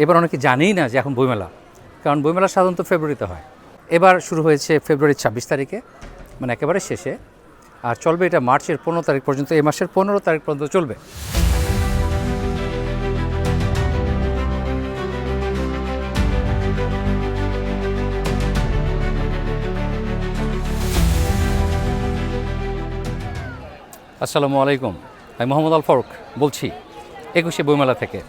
এবার অনেকে জানেই না যে এখন বইমেলা, কারণ বইমেলা সাধারণত ফেব্রুয়ারিতে হয়। এবার শুরু হয়েছে ফেব্রুয়ারির 26 তারিখে, মানে একেবারে শেষে, আর চলবে এটা মার্চের 15 তারিখ পর্যন্ত। এই মাসের 15 তারিখ পর্যন্ত চলবে। আসসালামু আলাইকুম, আমি মোহাম্মদ আল ফারুক বলছি 21শে বইমেলা থেকে।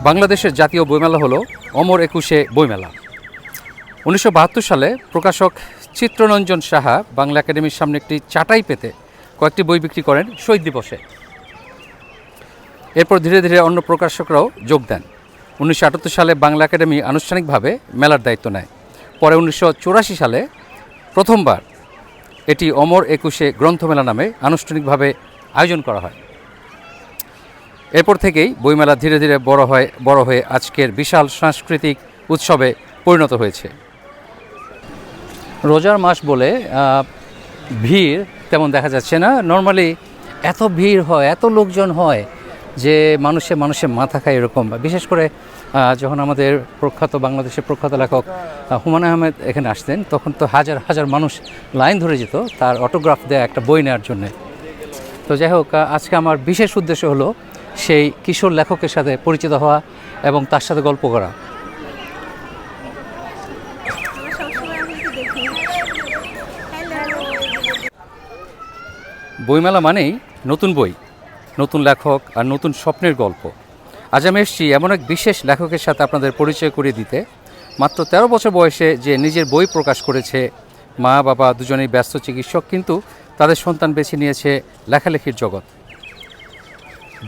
বাংলাদেশের জাতীয় বইমেলা হলো অমর 21শে বইমেলা। 1972 সালে প্রকাশক চিত্ররঞ্জন সাহা বাংলা একাডেমির সামনে একটি চাটাই পেতে কয়েকটি বই বিক্রি করেন শহীদ দিবসে। এরপর ধীরে ধীরে অন্য প্রকাশকরাও যোগ দেন। 1978 সালে বাংলা একাডেমি আনুষ্ঠানিকভাবে মেলার দায়িত্ব নেয়। পরে 1984 সালে প্রথমবার এটি অমর 21শে গ্রন্থমেলা নামে আনুষ্ঠানিকভাবে আয়োজন করা হয়। এরপর থেকেই বইমেলা ধীরে ধীরে বড় হয়ে আজকের বিশাল সাংস্কৃতিক উৎসবে পরিণত হয়েছে। রোজার মাস বলে ভিড় তেমন দেখা যাচ্ছে না। নর্মালি এত ভিড় হয়, এত লোকজন হয় যে মানুষে মাথা খায় এরকম। বিশেষ করে যখন আমাদের বাংলাদেশের প্রখ্যাত লেখক হুমায়ুন আহমেদ এখানে আসতেন, তখন তো হাজার হাজার মানুষ লাইন ধরে যেত তার অটোগ্রাফ দেয়া একটা বই নেওয়ার জন্যে। তো যাই হোক, আজকে আমার বিশেষ উদ্দেশ্য হলো সেই কিশোর লেখকের সাথে পরিচিত হওয়া এবং তার সাথে গল্প করা। বইমেলা মানেই নতুন বই, নতুন লেখক আর নতুন স্বপ্নের গল্প। আজ আমি এসেছি এমন এক বিশেষ লেখকের সাথে আপনাদের পরিচয় করিয়ে দিতে। মাত্র 13 বছর বয়সে যে নিজের বই প্রকাশ করেছে। মা বাবা দুজনেই ব্যস্ত চিকিৎসক, কিন্তু তাদের সন্তান বেছে নিয়েছে লেখালেখির জগৎ।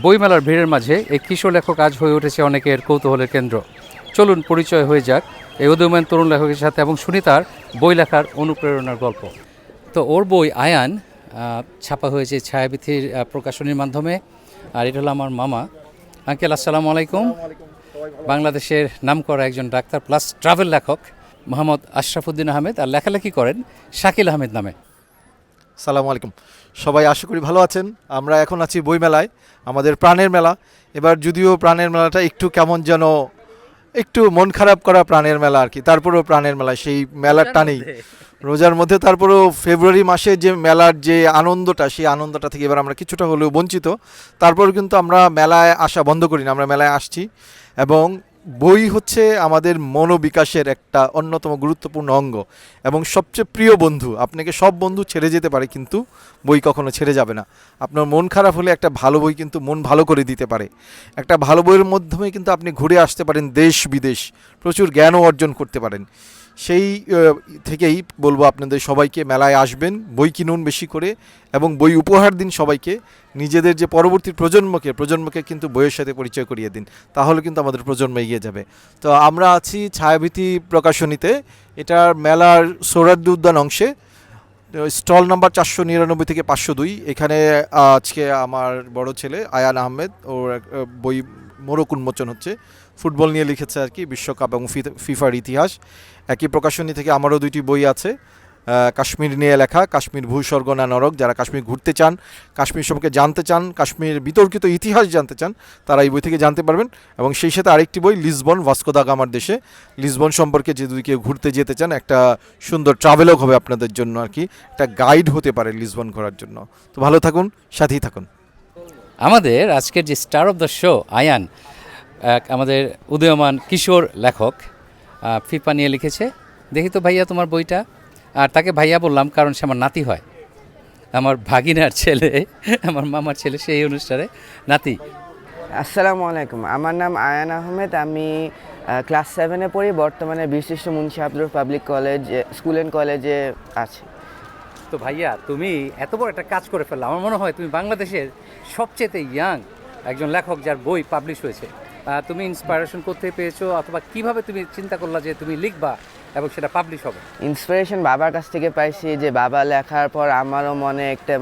বইমেলার ভিড়ের মাঝে এই কিশোর লেখক আজ হয়ে উঠেছে অনেকের কৌতূহলের কেন্দ্র। চলুন পরিচয় হয়ে যাক এই উদীয়মান তরুণ লেখকের সাথে এবং শুনি তার বই লেখার অনুপ্রেরণার গল্প। তো ওর বই আয়ান ছাপা হয়েছে ছায়াবিথির প্রকাশনীর মাধ্যমে। আর এটা হলো আমার মামা। আঙ্কেল, আসসালামু আলাইকুম। বাংলাদেশের নামকরা একজন ডাক্তার প্লাস ট্রাভেল লেখক মোহাম্মদ আশরাফুদ্দিন আহমেদ, আর লেখালেখি করেন শাকিল আহমেদ নামে। সালামু আলাইকুম, সবাই আশা করি ভালো আছেন। আমরা এখন আছি বইমেলায়, আমাদের প্রাণের মেলা। এবার যদিও প্রাণের মেলাটা একটু কেমন যেন একটু মন খারাপ করা প্রাণের মেলা আর কি, তারপরেও প্রাণের মেলা, সেই মেলার টানেই রোজার মধ্যে। তারপরেও ফেব্রুয়ারি মাসে যে মেলার যে আনন্দটা, সেই আনন্দটা থেকে এবার আমরা কিছুটা হলেও বঞ্চিত। তারপর কিন্তু আমরা মেলায় আসা বন্ধ করি না, আমরা মেলায় আসছি। এবং বই হচ্ছে আমাদের মনোবিকাশের একটা অন্যতম গুরুত্বপূর্ণ অঙ্গ এবং সবচেয়ে প্রিয় বন্ধু। আপনাকে সব বন্ধু ছেড়ে যেতে পারে, কিন্তু বই কখনো ছেড়ে যাবে না। আপনার মন খারাপ হলে একটা ভালো বই কিন্তু মন ভালো করে দিতে পারে। একটা ভালো বইয়ের মাধ্যমে কিন্তু আপনি ঘুরে আসতে পারেন দেশ বিদেশ, প্রচুর জ্ঞানও অর্জন করতে পারেন। সেই থেকেই বলবো আপনাদের সবাইকে মেলায় আসবেন, বই কিনুন বেশি করে এবং বই উপহার দিন সবাইকে। নিজেদের যে পরবর্তী প্রজন্মকে কিন্তু বইয়ের সাথে পরিচয় করিয়ে দিন, তাহলে কিন্তু আমাদের প্রজন্ম এগিয়ে যাবে। তো আমরা আছি ছায়াভীতি প্রকাশনীতে, এটার মেলার সোহরাওয়ার্দী উদ্যান অংশে, স্টল নাম্বার 499 থেকে 502। এখানে আজকে আমার বড় ছেলে আয়ান আহমেদ, ওর বই মোড়ক উন্মোচন হচ্ছে। ফুটবল নিয়ে লিখেছে আর কি, বিশ্বকাপ এবং ফিফার ইতিহাস। একই প্রকাশনী থেকে আমারও 2টি বই আছে, কাশ্মীর নিয়ে লেখা, কাশ্মীর ভূস্বর্গ না নরক। যারা কাশ্মীর ঘুরতে চান, কাশ্মীর সম্পর্কে জানতে চান, কাশ্মীর বিতর্কিত ইতিহাস জানতে চান, তারা এই বই থেকে জানতে পারবেন। এবং সেই সাথে আরেকটি বই লিসবন, ভাস্কো দা গামার দেশে। লিসবন সম্পর্কে যদি কেউ ঘুরতে যেতে চান, একটা সুন্দর ট্রাভেলক হবে আপনাদের জন্য আর কি, একটা গাইড হতে পারে লিসবন ঘোরার জন্য। তো ভালো থাকুন, সাথেই থাকুন। আমাদের আজকের যে star of the show Ayaan, আমাদের উদীয়মান কিশোর লেখক, ফিফা নিয়ে লিখেছে। দেখি তো ভাইয়া তোমার বইটা। আর তাকে ভাইয়া বললাম কারণ সে আমার নাতি হয়। আমার ভাগিনার ছেলে, আমার মামার ছেলে, সেই অনুষ্ঠানে নাতি। আসসালামু আলাইকুম, আমার নাম আয়ান আহমেদ। আমি ক্লাস 7-এ পড়ি, বর্তমানে বিশিষ্ট Munshi Abdul public college school and কলেজে আছি। তো ভাইয়া, তুমি এত বড় একটা কাজ করে ফেললে। আমার মনে হয় তুমি বাংলাদেশের সবচেয়ে ইয়াং একজন লেখক যার বই পাবলিশ হয়েছে। তুমি ইন্সপায়ারেশন করতে পেয়েছো, অথবা কিভাবে তুমি চিন্তা করলা যে তুমি লিখবা এবং সেটা পাবলিশ হবে? ইন্সপিরেশন বাবার কাছ থেকে পাইছি, যে বাবা লেখার পর আমারও মনে একটা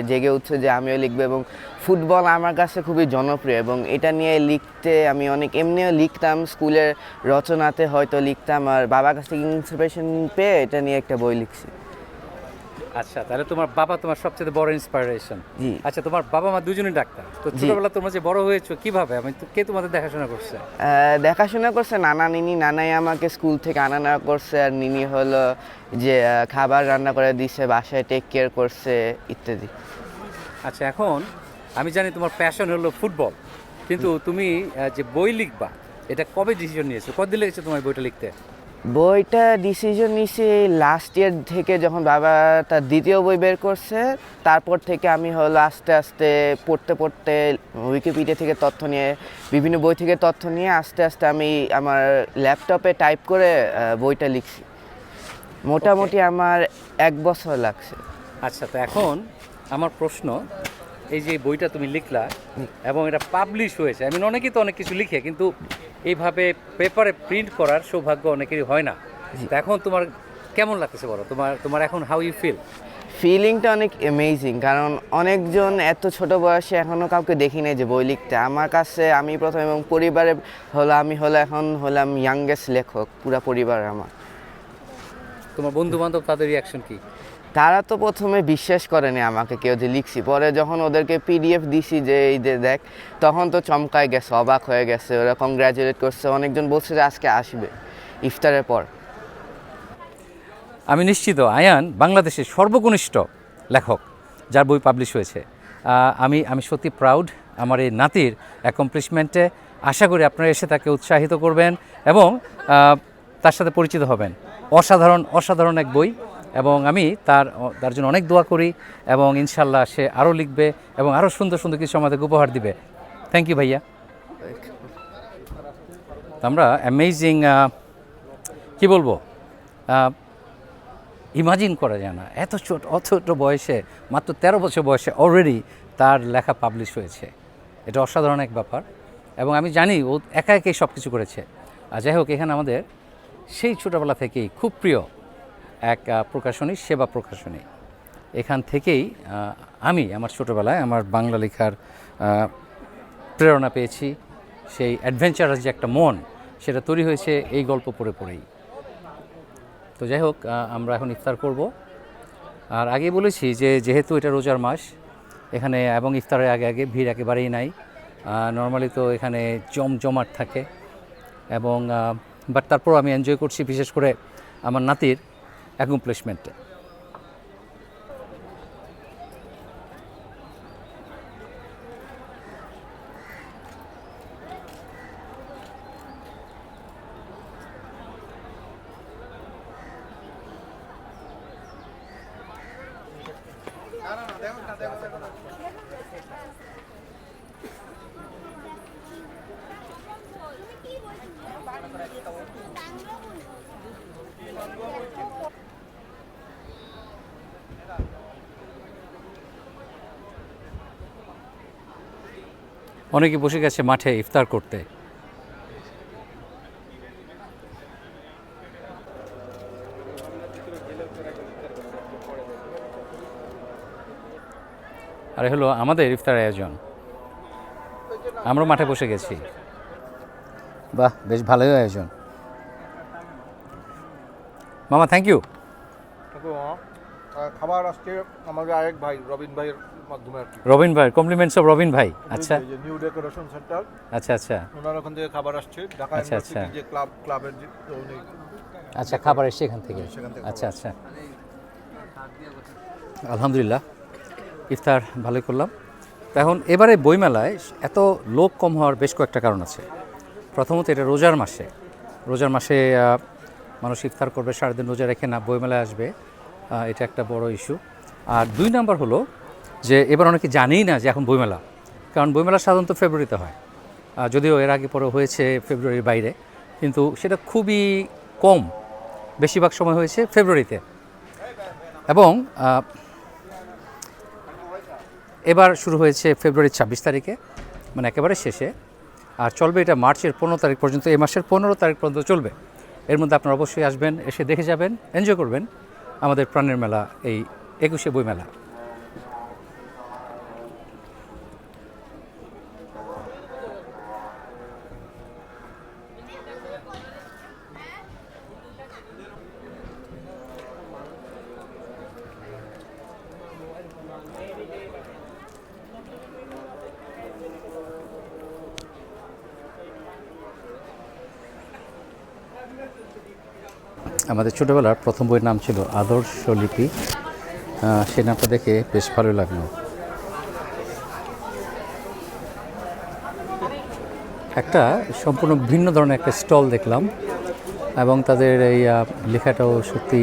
জেগে উঠছে যে আমিও লিখবো। এবং ফুটবল আমার কাছে খুবই জনপ্রিয়, এবং এটা নিয়ে লিখতে আমি অনেক এমনিও লিখতাম, স্কুলের রচনাতে হয়তো লিখতাম, আর বাবার কাছ থেকে ইন্সপিরেশন পেয়ে এটা নিয়ে একটা বই লিখছি। আচ্ছা, তাহলে তোমার বাবা তোমার সবচেয়ে বড় ইন্সপায়ারেশন। জি। আচ্ছা, তোমার বাবা মা দুজনেই ডাক্তার, তো জি। ছোটবেলা তোমরা যে বড় হয়েছো কিভাবে? কে তোমাদের দেখাশোনা করছে? দেখাশোনা করছে নানা নিনি। নানাই আমাকে স্কুল থেকে আনা নেওয়া করছে, আর নিনি হলো যে খাবার রান্না করে দিছে, বাসায় টেক কেয়ার করছে ইত্যাদি। আচ্ছা, এখন আমি জানি তোমার প্যাশন হলো ফুটবল, কিন্তু তুমি যে বই লিখবা, এটা কবে ডিসিশন নিয়েছো? কতদিন লেগেছে তোমার বইটা লিখতে? বইটা ডিসিশন নিছি লাস্ট ইয়ার থেকে, যখন বাবা তার দ্বিতীয় বই বের করছে। তারপর থেকে আমি হলো আস্তে আস্তে পড়তে পড়তে, উইকিপিডিয়া থেকে তথ্য নিয়ে, বিভিন্ন বই থেকে তথ্য নিয়ে আস্তে আস্তে আমি আমার ল্যাপটপে টাইপ করে বইটা লিখছি। মোটামুটি আমার 1 বছর লাগছে। আচ্ছা, তো এখন আমার প্রশ্ন, এই যে বইটা তুমি লিখলা এবং এটা পাবলিশ হয়েছে, আমি অনেকেই তো অনেক কিছু লিখে, কিন্তু এইভাবে পেপারে প্রিন্ট করার সৌভাগ্য অনেকেরই হয় না। তো এখন তোমার কেমন লাগতেছে বলো? তোমার এখন হাউ ইউ ফিল? ফিলিংটা অনেক অ্যামেজিং, কারণ অনেকজন এত ছোট বয়সে এখনও কাউকে দেখি নাই যে বই লিখতে। আমার কাছে আমি প্রথম, এবং পরিবারে আমি এখন হলাম ইয়াংগেস্ট লেখক পুরা পরিবার আমার। তোমার বন্ধু বান্ধব, তাদের রিয়াকশন কি? তারা তো প্রথমে বিশ্বাস করেনি আমাকে কেউ যে লিখছি, পরে যখন ওদেরকে পিডিএফ দিছি যে এই যে দেখ, তখন তো চমকায় গেছে, অবাক হয়ে গেছে, ওরা কংগ্রাচুলেট করছে। অনেকজন বলছে যে আজকে আসবে ইফতারের পর। আমি নিশ্চিত আয়ান বাংলাদেশের সর্বকনিষ্ঠ লেখক যার বই পাবলিশ হয়েছে। আমি সত্যি প্রাউড আমার এই নাতির অ্যাকমপ্লিশমেন্টে। আশা করি আপনারা এসে তাকে উৎসাহিত করবেন এবং তার সাথে পরিচিত হবেন। অসাধারণ এক বই, এবং আমি তার জন্য অনেক দোয়া করি, এবং ইনশাল্লাহ সে আরও লিখবে এবং আরও সুন্দর সুন্দর কিছু আমাদের উপহার দিবে। থ্যাংক ইউ ভাইয়া। আমরা অ্যামেজিং, কি বলবো, ইমাজিন করা যায় না, এত ছোট বয়সে, মাত্র 13 বছর বয়সে অলরেডি তার লেখা পাবলিশ হয়েছে। এটা অসাধারণ এক ব্যাপার, এবং আমি জানি ও একা একাই সব কিছু করেছে। আর যাই হোক, এখানে আমাদের সেই ছোটোবেলা থেকেই খুব প্রিয় এক প্রকাশনী, সেবা প্রকাশনী। এখান থেকেই আমি আমার ছোটোবেলায় আমার বাংলা লেখার প্রেরণা পেয়েছি। সেই অ্যাডভেঞ্চারাস যে একটা মন, সেটা তৈরি হয়েছে এই গল্প পড়ে পড়েই। তো যাই হোক, আমরা এখন ইফতার করব। আর আগে বলেছি যে যেহেতু এটা রোজার মাস, এখানে এবং ইফতারের আগে ভিড় একেবারেই নাই। নর্মালি তো এখানে জমজমাট থাকে, এবং বাট তারপর আমি এনজয় করছি, বিশেষ করে আমার নাতির অ্যাকমপ্লিশমেন্টে। অনেকে বসে গেছে মাঠে ইফতার করতে। আর হলো আমাদের ইফতার আয়োজন, আমরা মাঠে বসে গেছি। বাহ, বেশ ভালোই আয়োজন। মামা, থ্যাংক ইউ। খাবার আজকে আমাদের আরেক ভাই রবিন ভাইয়ের মাধ্যমে আর কি। রবিন ভাই, কমপ্লিমেন্টস অফ রবিন ভাই। আচ্ছা নিউ ডেকোরেশন সেন্টার, আচ্ছা ওনার ওখান থেকে খাবার আসছে। ঢাকা আচ্ছা, ইউনিভার্সিটি যে ক্লাবের যে উনি আচ্ছা, খাবার এসে এখান থেকে। সেখান থেকে আচ্ছা, আলহামদুলিল্লাহ, ইফতার ভালোই করলাম। তো এখন এবারে বইমেলায় এত লোক কম হওয়ার বেশ কয়েকটা কারণ আছে। প্রথমত, এটা রোজার মাসে মানুষ ইফতার করবে, সারাদিন রোজা রেখে না বইমেলায় আসবে, এটা একটা বড় ইস্যু। আর 2 নাম্বার হলো যে এবার অনেকে জানেই না যে এখন বইমেলা, কারণ বইমেলা সাধারণত ফেব্রুয়ারিতে হয়, যদিও এর আগে পরে হয়েছে ফেব্রুয়ারির বাইরে, কিন্তু সেটা খুবই কম, বেশিরভাগ সময় হয়েছে ফেব্রুয়ারিতে। এবং এবার শুরু হয়েছে ফেব্রুয়ারির 26 তারিখে, মানে একেবারে শেষে, আর চলবে এটা মার্চের 15 তারিখ পর্যন্ত, এই মাসের 15 তারিখ পর্যন্ত চলবে। এর মধ্যে আপনারা অবশ্যই আসবেন, এসে দেখে যাবেন, এনজয় করবেন আমাদের প্রাণের মেলা, এই 21শে বইমেলা। আমাদের ছোটোবেলার প্রথম বইয়ের নাম ছিল আদর্শ লিপি, সেই নামটা দেখে বেশ ভালো লাগলো। একটা সম্পূর্ণ ভিন্ন ধরনের একটা স্টল দেখলাম, এবং তাদের এই লেখাটাও সত্যি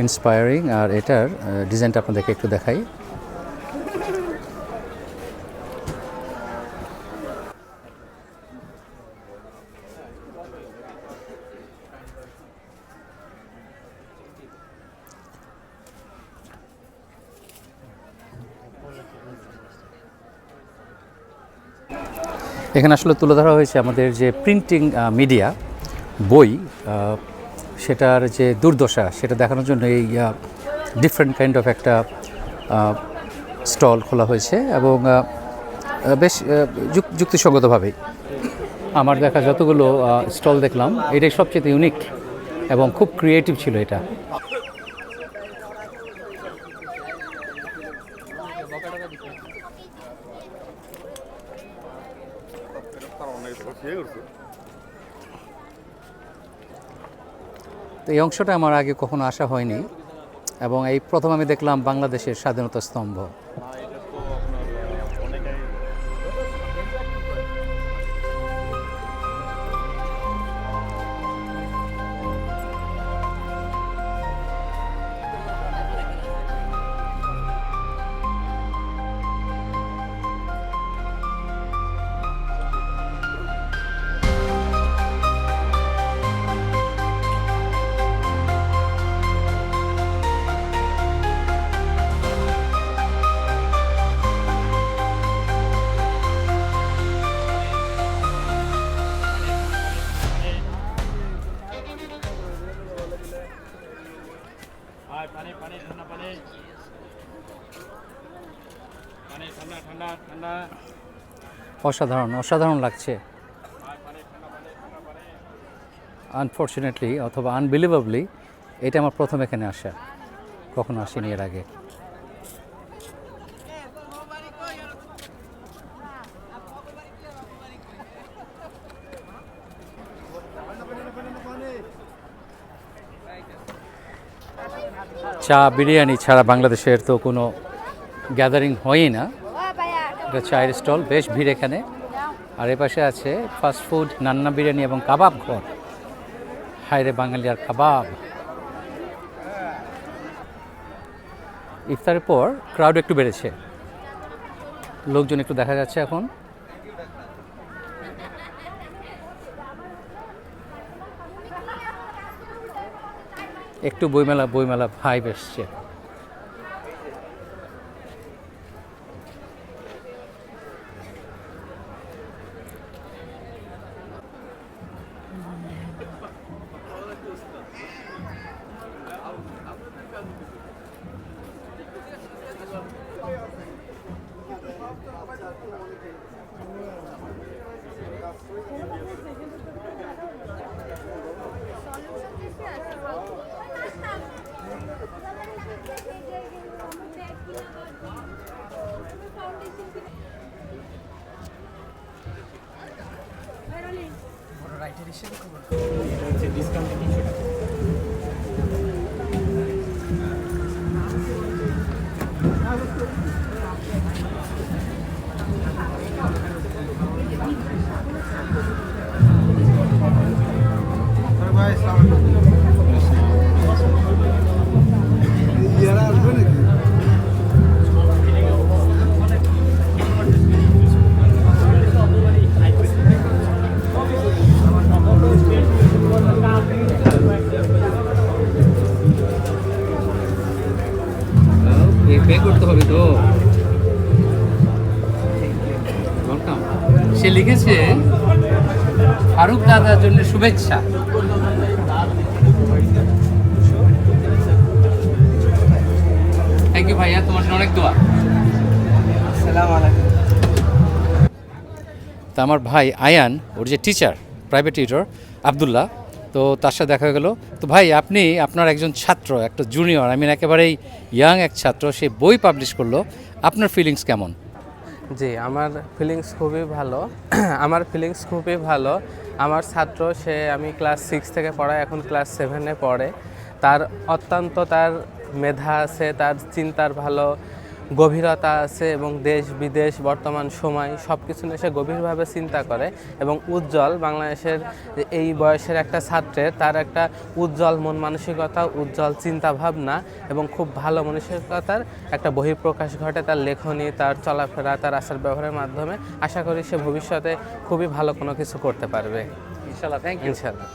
ইন্সপায়ারিং। আর এটার ডিজাইনটা আপনাদেরকে একটু দেখাই। এখানে আসলে তুলে ধরা হয়েছে আমাদের যে প্রিন্টিং মিডিয়া, বই, সেটার যে দুর্দশা সেটা দেখানোর জন্য এই ডিফারেন্ট কাইন্ড অফ একটা স্টল খোলা হয়েছে, এবং বেশ যুক্তিসঙ্গতভাবেই আমার দেখা যতগুলো স্টল দেখলাম এটাই সবচেয়ে ইউনিক এবং খুব ক্রিয়েটিভ ছিল এটা। তো এই অংশটা আমার আগে কখনো আসা হয়নি, এবং এই প্রথম আমি দেখলাম বাংলাদেশের স্বাধীনতা স্তম্ভ। অসাধারণ লাগছে। আনফর্চুনেটলি অথবা আনবিলিভেবলি এটা আমার প্রথম এখানে আসা, কখনো আসিনি এর আগে। চা বিরিয়ানি ছাড়া বাংলাদেশের তো কোনো গ্যাদারিং হয়ই না। এটা চায়ের স্টল, বেশ ভিড় এখানে। আর এ পাশে আছে ফাস্ট ফুড, নান্না বিরিয়ানি এবং কাবাব ঘর। হায়রে বাঙালি আর কাবাব। ইফতারের পর ক্রাউড একটু বেড়েছে, লোকজন একটু দেখা যাচ্ছে এখন। একটু বইমেলা ভাইব এসছে। ইয়ারা আসবে নাকি? সে লিখেছে ফারুক দাদার জন্য শুভেচ্ছা। থ্যাংক ইউ ভাইয়া, তোমার জন্য অনেক দোয়া। আসসালামু আলাইকুম। তা আমার ভাই আয়ান, ওর যে টিচার, প্রাইভেট টিউটর আব্দুল্লাহ, তো তার সাথে দেখা গেল। তো ভাই, আপনি আপনার একজন ছাত্র, একটা জুনিয়র, একেবারেই ইয়াং এক ছাত্র, সে বই পাবলিশ করলো, আপনার ফিলিংস কেমন? জি, আমার ফিলিংস খুবই ভালো। আমার ফিলিংস খুবই ভালো। আমার ছাত্র, সে আমি ক্লাস 6 থেকে পড়াই, এখন ক্লাস 7-এ পড়ে। তার অত্যন্ত তার মেধা আছে, তার চিন্তার ভালো গভীরতা আছে এবং দেশ বিদেশ বর্তমান সময় সব কিছু নিয়ে সে গভীরভাবে চিন্তা করে এবং উজ্জ্বল বাংলাদেশের এই বয়সের একটা ছাত্রের তার একটা উজ্জ্বল মন মানসিকতা, উজ্জ্বল চিন্তা ভাবনা এবং খুব ভালো মানসিকতার একটা বহিঃপ্রকাশ ঘটে তার লেখনী, তার চলাফেরা, তার আচার ব্যবহারের মাধ্যমে। আশা করি সে ভবিষ্যতে খুবই ভালো কোনো কিছু করতে পারবে ইনশাআল্লাহ। Thank you. ইনশাআল্লাহ।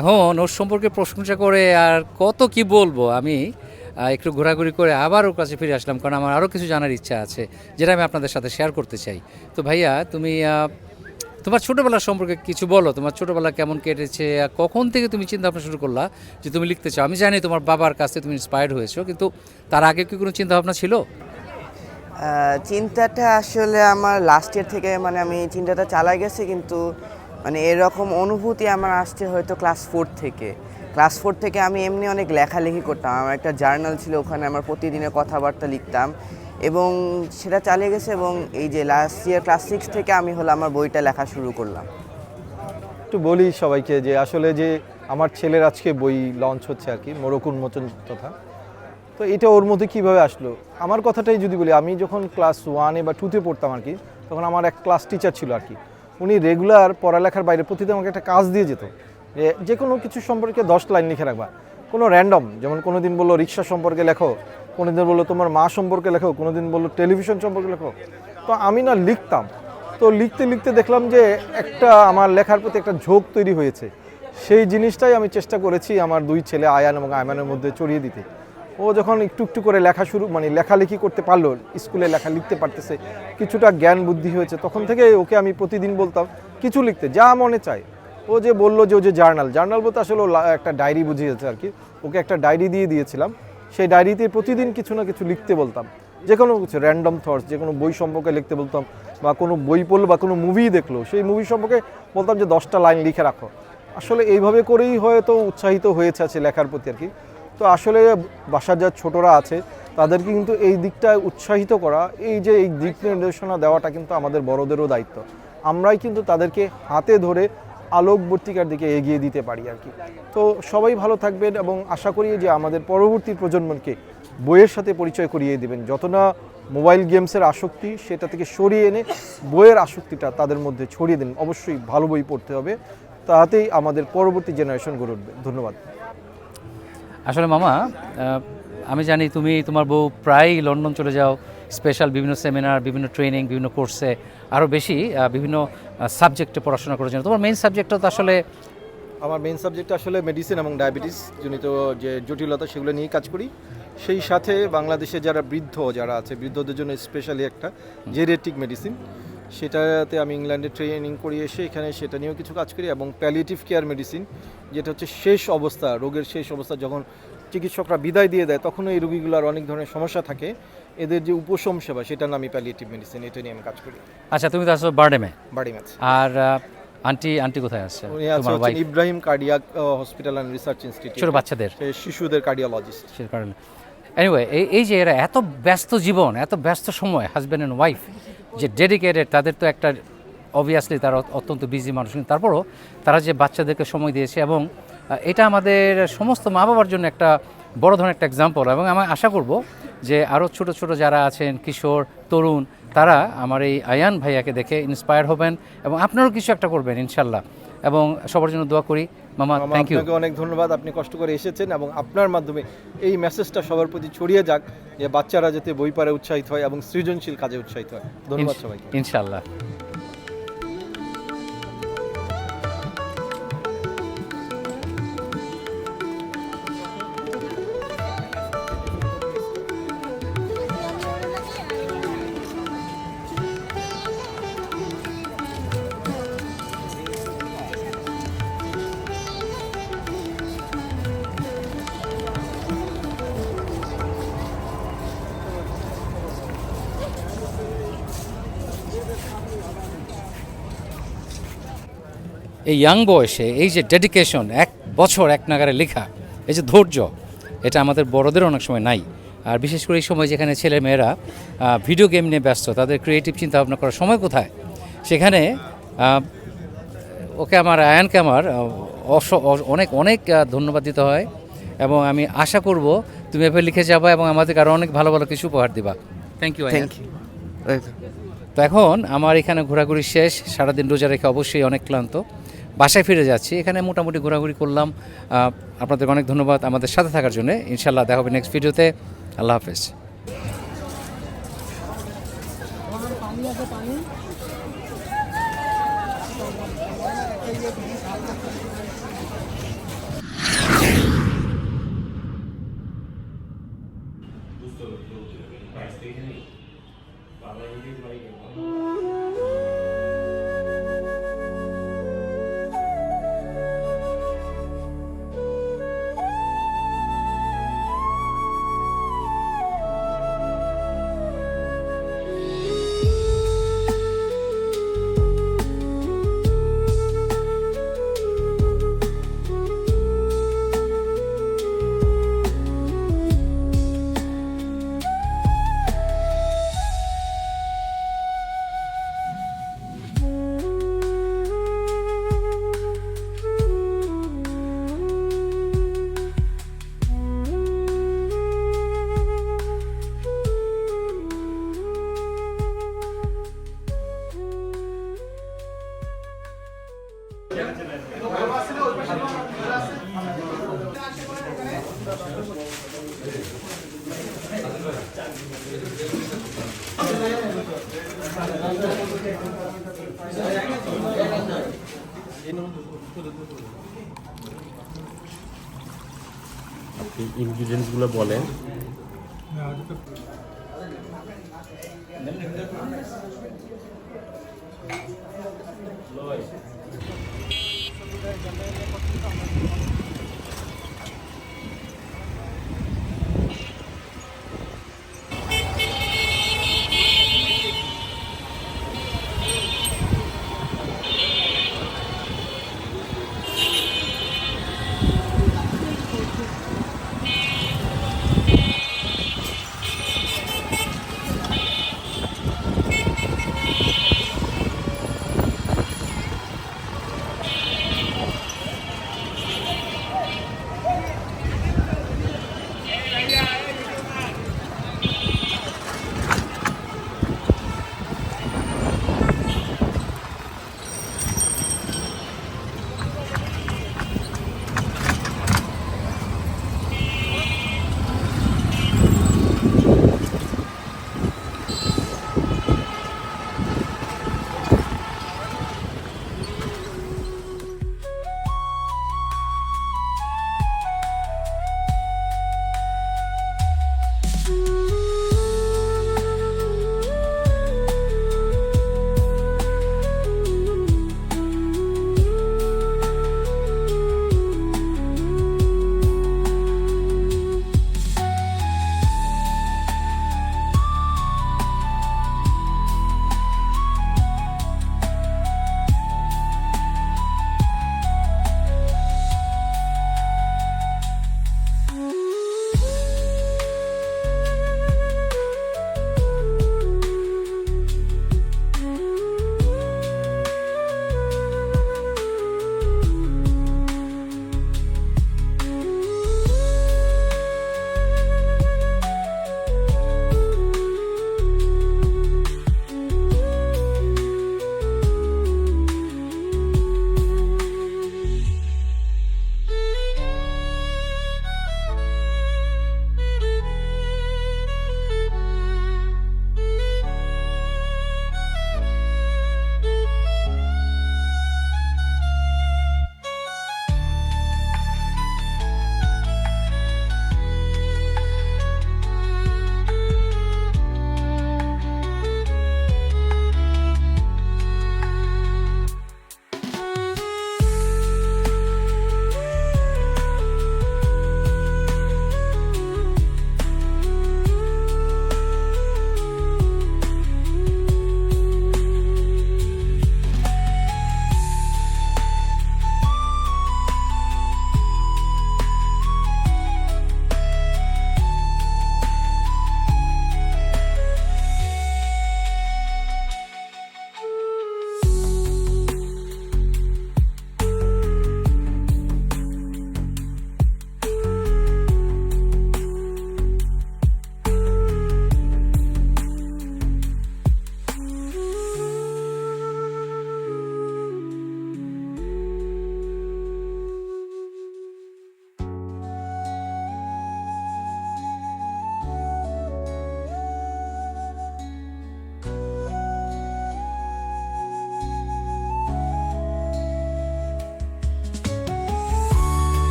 এখন ওর সম্পর্কে প্রশংসা করে আর কত কি বলবো। আমি একটু ঘোরাঘুরি করে আবার ওর কাছে ফিরে আসলাম, কারণ আমার আরও কিছু জানার ইচ্ছা আছে, যেটা আমি আপনাদের সাথে শেয়ার করতে চাই। তো ভাইয়া, তুমি তোমার ছোটোবেলার সম্পর্কে কিছু বলো। তোমার ছোটোবেলা কেমন কেটেছে, আর কখন থেকে তুমি চিন্তা ভাবনা শুরু করলা যে তুমি লিখতে চাও? আমি জানি তোমার বাবার কাছে তুমি ইন্সপায়ার্ড হয়েছো, কিন্তু তার আগে কি কোনো চিন্তা ভাবনা ছিল? চিন্তাটা আসলে আমার লাস্ট ইয়ার থেকে মানে আমি চিন্তাটা চালাই গেছি, কিন্তু মানে এরকম অনুভূতি আমার আসছে হয়তো ক্লাস 4 থেকে। ক্লাস 4 থেকে আমি এমনি অনেক লেখালেখি করতাম, আমার একটা জার্নাল ছিল, ওখানে আমার প্রতিদিনের কথাবার্তা লিখতাম এবং সেটা চালিয়ে গেছে। এবং এই যে লাস্ট ইয়ার ক্লাস 6 থেকে আমি আমার বইটা লেখা শুরু করলাম। একটু বলি সবাইকে যে আসলে যে আমার ছেলের আজকে বই লঞ্চ হচ্ছে আর কি, মোড়ক উন্মোচন তথা। তো এটা ওর মধ্যে কীভাবে আসলো, আমার কথাটাই যদি বলি, আমি যখন ক্লাস 1-এ বা 2-তে পড়তাম আর কি, তখন আমার এক ক্লাস টিচার ছিল আর কি। উনি রেগুলার পড়ালেখার বাইরে প্রতিদিন আমাকে একটা কাজ দিয়ে যেত, যে কোনো কিছু সম্পর্কে 10 লাইন লিখে রাখবা, কোনো র্যান্ডম। যেমন কোনো দিন বললো রিক্সা সম্পর্কে লেখো, কোনো দিন বললো তোমার মা সম্পর্কে লেখো, কোনো দিন বললো টেলিভিশন সম্পর্কে লেখো। তো আমি না লিখতাম, তো লিখতে লিখতে দেখলাম যে একটা আমার লেখার প্রতি একটা ঝোঁক তৈরি হয়েছে। সেই জিনিসটাই আমি চেষ্টা করেছি আমার 2 ছেলে আয়ান এবং আয়মানের মধ্যে ছড়িয়ে দিতে। ও যখন একটু একটু করে লেখা শুরু, মানে লেখালেখি করতে পারলো, স্কুলে লেখা লিখতে পারতেছে, কিছুটা জ্ঞান বুদ্ধি হয়েছে, তখন থেকে ওকে আমি প্রতিদিন বলতাম কিছু লিখতে, যা মনে চায়। ও যে বললো যে ও যে জার্নাল বলতে আসলে একটা ডায়েরি বুঝিয়েছে আর কি। ওকে একটা ডায়েরি দিয়ে দিয়েছিলাম, সেই ডায়েরিতে প্রতিদিন কিছু না কিছু লিখতে বলতাম, যে কোনো কিছু র্যান্ডম থটস, যে কোনো বই সম্পর্কে লিখতে বলতাম, বা কোনো বই পড়লো বা কোনো মুভি দেখলো, সেই মুভি সম্পর্কে বলতাম যে 10টা লাইন লিখে রাখো। আসলে এইভাবে করেই হয়তো উৎসাহিত হয়েছে আছে লেখার প্রতি আর কি। তো আসলে বাসার যা ছোটরা আছে তাদেরকে কিন্তু এই দিকটায় উৎসাহিত করা, এই যে এই দিক নির্দেশনা দেওয়াটা কিন্তু আমাদের বড়দেরও দায়িত্ব। আমরাই কিন্তু তাদেরকে হাতে ধরে আলোকবর্তিকার দিকে এগিয়ে দিতে পারি আর কি। তো সবাই ভালো থাকবেন এবং আশা করি যে আমাদের পরবর্তী প্রজন্মকে বইয়ের সাথে পরিচয় করিয়ে দেবেন। যত না মোবাইল গেমসের আসক্তি, সেটা থেকে সরিয়ে এনে বইয়ের আসক্তিটা তাদের মধ্যে ছড়িয়ে দিন। অবশ্যই ভালো বই পড়তে হবে, তাতেই আমাদের পরবর্তী জেনারেশন গড়ে উঠবে। ধন্যবাদ। আসলে মামা, আমি জানি তুমি তোমার বউ প্রায় লন্ডন চলে যাও, স্পেশাল বিভিন্ন সেমিনার, বিভিন্ন ট্রেনিং, বিভিন্ন কোর্সে, আরও বেশি বিভিন্ন সাবজেক্টে পড়াশোনা করার জন্য। তোমার মেইন সাবজেক্টটা তো আসলে? আমার মেইন সাবজেক্ট আসলে মেডিসিন এবং ডায়াবেটিস জনিত যে জটিলতা, সেগুলো নিয়েই কাজ করি। সেই সাথে বাংলাদেশে যারা যারা আছে, বৃদ্ধদের জন্য স্পেশালি একটা জেরিয়াট্রিক মেডিসিন, সেটাতে আমি ইংল্যান্ডে ট্রেনিং করি এসে এখানে সেটা নিয়েও কিছু কাজ করি। এবং প্যালিয়েটিভ কেয়ার মেডিসিন, যেটা হচ্ছে শেষ অবস্থা, রোগের শেষ অবস্থা, যখন চিকিৎসকরা বিদায় দিয়ে দেয় তখন এই রোগীগুলোর অনেক ধরনের সমস্যা থাকে, এদের যে উপশম সেবা, সেটার নামই প্যালিয়েটিভ মেডিসিন। এটা নিয়ে আমি কাজ করি। আচ্ছা, তুমি তো আসলে বার্ডেমে। বাড়ি আছে। আর আন্টি কোথায় আছে? উনি আছে Ibrahim cardiac hospital and research institute, ছোট বাচ্চাদের, শিশুদের কার্ডিওলজিস্ট। সে কারণে এনিওয়ে, এই যে এরা এত ব্যস্ত জীবন, এত ব্যস্ত সময়, হাজব্যান্ড অ্যান্ড ওয়াইফ যে ডেডিকেটেড, তাদের তো একটা অবভিয়াসলি তারা অত্যন্ত বিজি মানুষ, কিন্তু তারপরও তারা যে বাচ্চাদেরকে সময় দিয়েছে, এবং এটা আমাদের সমস্ত মা বাবার জন্য একটা বড় ধরনের একটা এক্সাম্পল। এবং আমি আশা করব যে আরও ছোট ছোট যারা আছেন, কিশোর তরুণ, তারা আমার এই আয়ান ভাইয়াকে দেখে ইন্সপায়ার হবেন এবং আপনারাও কিছু একটা করবেন ইনশাল্লাহ। এবং সবার জন্য দোয়া করি। মামা, মামা, থ্যাংক ইউ। আপনাকে অনেক ধন্যবাদ, আপনি কষ্ট করে এসেছেন এবং আপনার মাধ্যমে এই মেসেজটা সবার প্রতি ছড়িয়ে যাক যে বাচ্চারা যাতে বই পড়ে উৎসাহিত হয় এবং সৃজনশীল কাজে উৎসাহিত হয়। ধন্যবাদ সবাইকে। ইনশাল্লাহ। এই ইয়াং বয়সে এই যে ডেডিকেশন, 1 বছর এক নাগারে লেখা, এই যে ধৈর্য, এটা আমাদের বড়দের অনেক সময় নাই। আর বিশেষ করে এই সময় যেখানে ছেলে মেয়েরা ভিডিও গেম নিয়ে ব্যস্ত, তাদের ক্রিয়েটিভ চিন্তা ভাবনা করার সময় কোথায়, সেখানে ওকে আমার আয়ানকে আমার অনেক অনেক ধন্যবাদ দিতে হয়। এবং আমি আশা করব তুমি এভাবে লিখে যাবা এবং আমাদেরকে আরও অনেক ভালো ভালো কিছু উপহার দিবা। Thank you. Thank you. তো এখন আমার এখানে ঘোরাঘুরি শেষ, সারাদিন রোজা রেখে অবশ্যই অনেক ক্লান্ত, বাসায় ফিরে যাচ্ছি। এখানে মোটামুটি ঘোরাঘুরি করলাম। আপনাদের অনেক ধন্যবাদ আমাদের সাথে থাকার জন্য। ইনশাল্লাহ দেখা হবে নেক্সট ভিডিওতে। আল্লাহ হাফেজ। আপনি ইনগ্রিডিয়েন্টসগুলো বলেন।